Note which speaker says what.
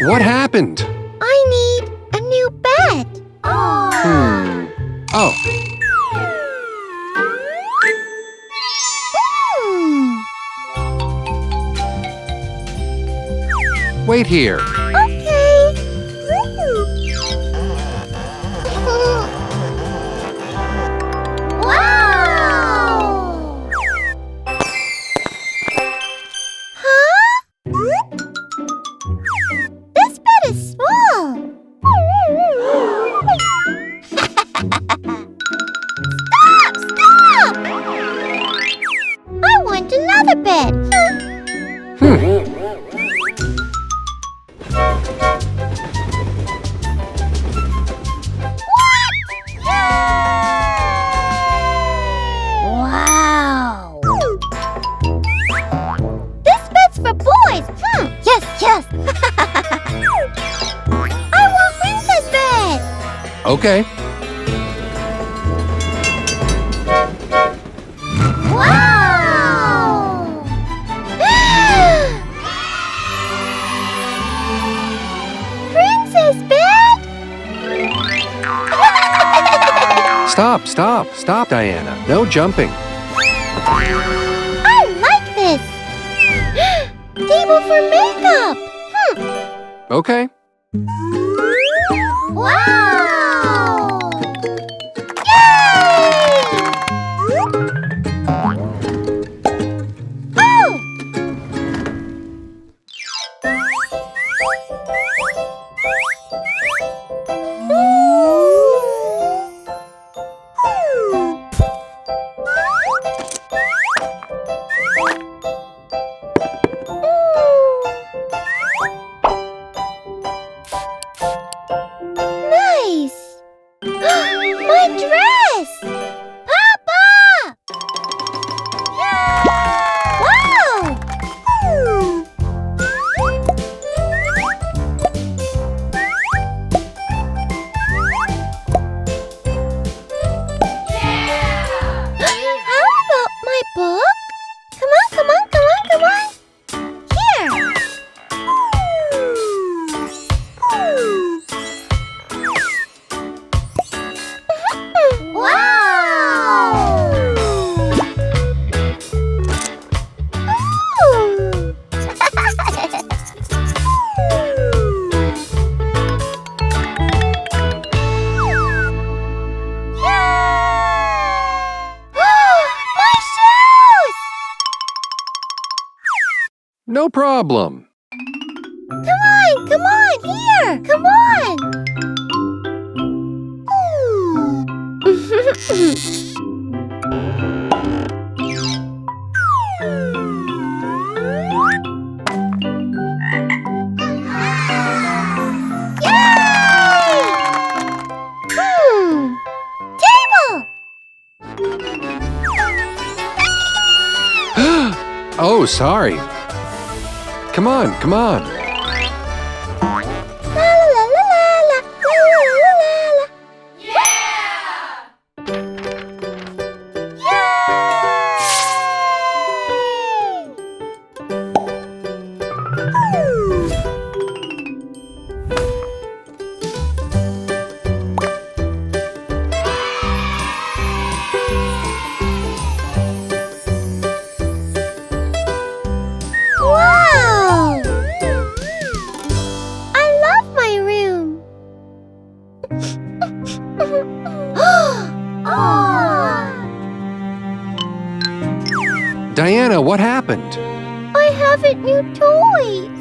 Speaker 1: What happened?
Speaker 2: I need a new bed.
Speaker 1: Oh, wait here.
Speaker 2: Okay. Wow! Huh? This bed is small. Stop! I want another bed. Wow! This bed's for boys. Yes. I want Princess bed.
Speaker 1: Okay.
Speaker 2: Wow! Princess bed?
Speaker 1: Stop, Diana. No jumping.
Speaker 2: I like this. Table for makeup.
Speaker 1: Okay.
Speaker 2: Wow! Yay! Oh! Nice! My dress! Papa! Wow! How about my book? Come on. Here! My shoes!
Speaker 1: No problem.
Speaker 2: Come on, here! Come on! Table!
Speaker 1: Oh, sorry. Come on.
Speaker 2: La la la la la la la la. Wow! I love my room.
Speaker 1: Diana, what happened?
Speaker 2: I haven't new toys.